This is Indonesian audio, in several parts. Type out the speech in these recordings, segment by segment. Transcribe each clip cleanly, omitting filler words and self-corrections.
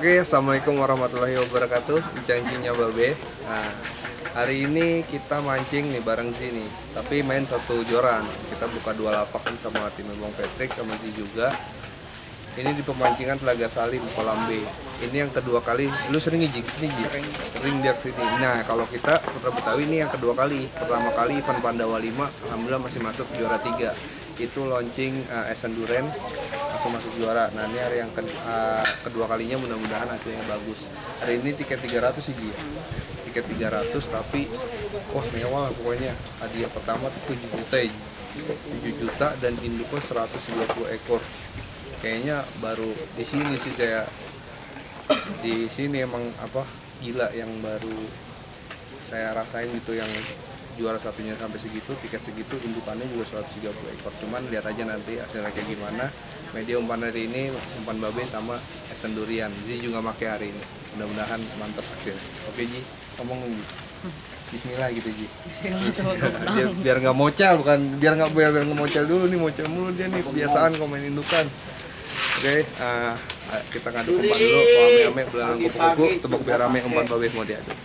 Oke, assalamualaikum warahmatullahi wabarakatuh. Janjinya Babe. Nah, hari ini kita mancing nih bareng sini. Tapi main satu joran. Kita buka dua lapak kan sama tim Bang Patrick sama Ji juga. Ini di pemancingan Telaga Salim, Kolam B. Ini yang kedua kali. Lu sering ngijing sini, Ji? Sering dia kesini. Nah, kalau kita Putra Betawi ini yang kedua kali. Pertama kali event Pandawa 5, alhamdulillah masih masuk juara 3. Itu launching Esen Duren, langsung masuk juara. Nah, ini hari yang kedua kalinya, mudah-mudahan hasilnya bagus. Hari ini tiket 300 sih, Ji. Tiket 300 tapi wah mewah lah pokoknya. Hadiah pertama tuh 7 juta ya, 7 juta dan induknya 120 ekor. Kayaknya baru di sini sih saya, di sini emang gila yang baru saya rasain gitu, yang juara satunya sampai segitu, tiket segitu, indukannya juga 130 ekor. Cuman lihat aja nanti hasilnya kayak gimana. Media umpan hari ini umpan Babe sama Esen Durian. Ji juga pakai hari ini. Mudah-mudahan mantap hasilnya. Oke Ji, ngomong Ji. Bismillah gitu Ji. biar nggak mocel, bukan biar nggak mocel dulu nih, mocel mulu dia nih, kebiasaan komen indukan. Oke, kita ngaduk umpan dulu. Kalau ame-ame belakang kuku-kuku, tebak biar rame umpan Babe mau diaduk.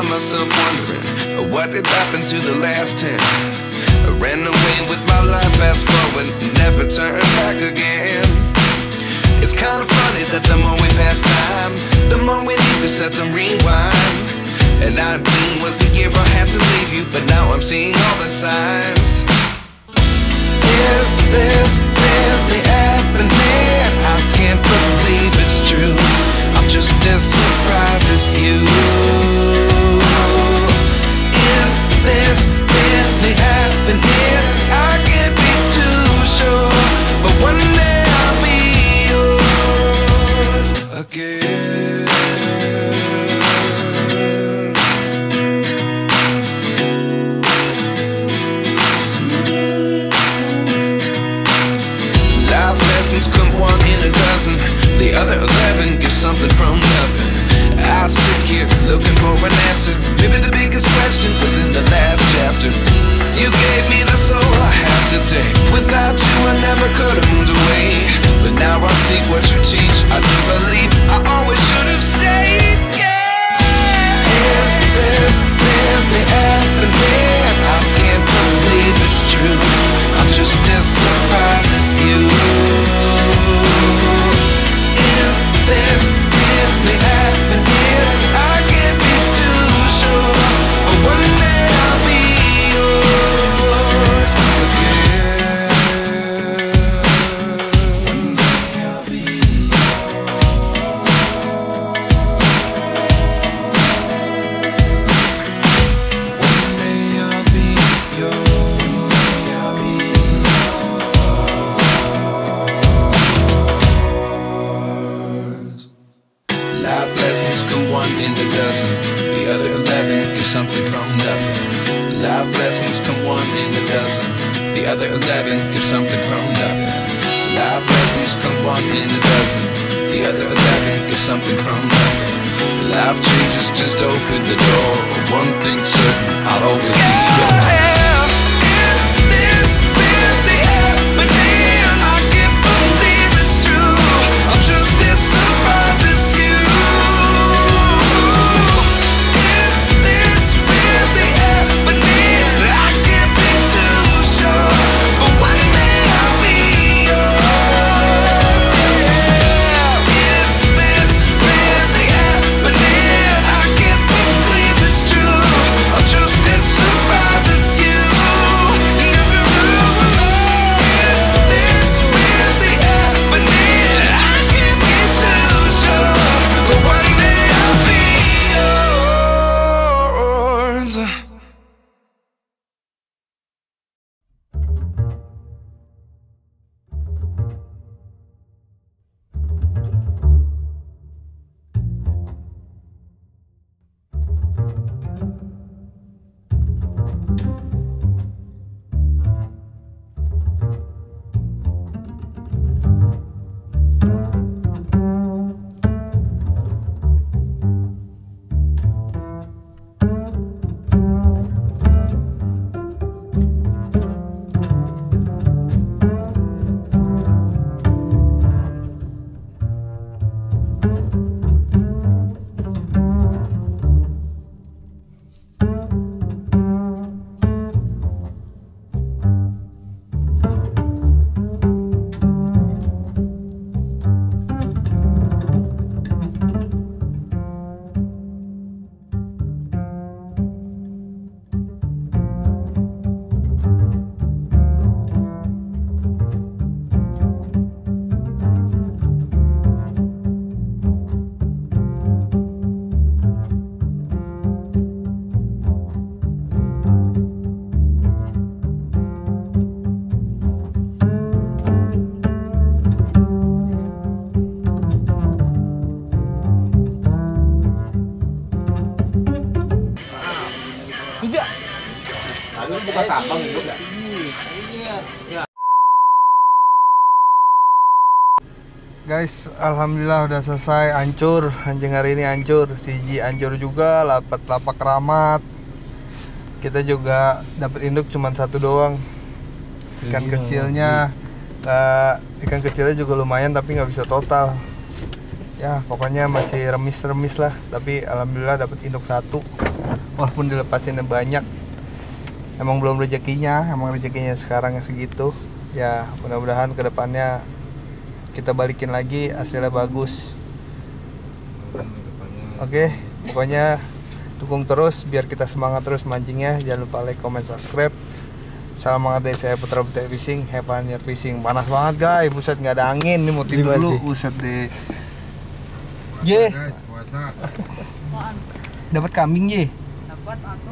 find myself wondering what did happen to the last 10. I ran away with my life, fast forward, never turn back again. It's kind of funny that the more we pass time, the more we need to set the rewind. And 19 was the year I had to leave you, but now I'm seeing all the signs. Is this really happening? I can't believe it's true. I'm just as surprised as you. Is this really happening? I can't be too sure, but one day I'll be yours again. Life lessons come one in a dozen, the other 11 get something from nothing. I sit here looking for an answer. Maybe the biggest question was in the last chapter. You gave me the soul I have today. Without you I never could have moved away. But now I see what you teach. I do believe I always should have stayed. Yeah. Is this really happening? I can't believe it's true. I'm just as surprised as you. Is this really happening? I can't be too sure, but one day I'll be yours again. One day I'll be One day I'll be yours. Life lessons come one in a dozen, the other 11 get something from nothing. Life lessons come one in a dozen, the other 11 get something from nothing. Life lessons come one in a dozen, the other 11 get something from nothing. Life changes just open the door. One thing's certain, I'll always be yours. Is this really happening? I can't believe it's true. I'm just as surprised as you. Is this really happening? I can't be too sure, but one day I'll be yours. Yeah. Is this really happening? I can't believe it's true. I'm just as surprised as you. Is this really happening? I can't be too sure, but one day I'll be yours. buka tambang itu enggak? Guys, alhamdulillah udah selesai, hancur. Anjing hari ini hancur, siji hancur juga, lapak keramat. Kita juga dapat induk cuma satu doang. Ikan kecilnya juga lumayan tapi nggak bisa total. Ya pokoknya masih remis-remis lah, tapi alhamdulillah dapat induk 1 walaupun dilepasin banyak. Emang belum rezekinya, emang rezekinya sekarang segitu. Ya mudah-mudahan kedepannya kita balikin lagi hasilnya bagus. Oke, pokoknya dukung terus biar kita semangat terus mancingnya. Jangan lupa like, comment, subscribe. Salam hangat dari saya Putra Butek Fishing. Have fun your fishing. Panas banget guys, buset nggak ada angin nih, mau tidur dulu. Buset deh. Ye. Guys, puasa. Dapat kambing ye. Dapat atuh.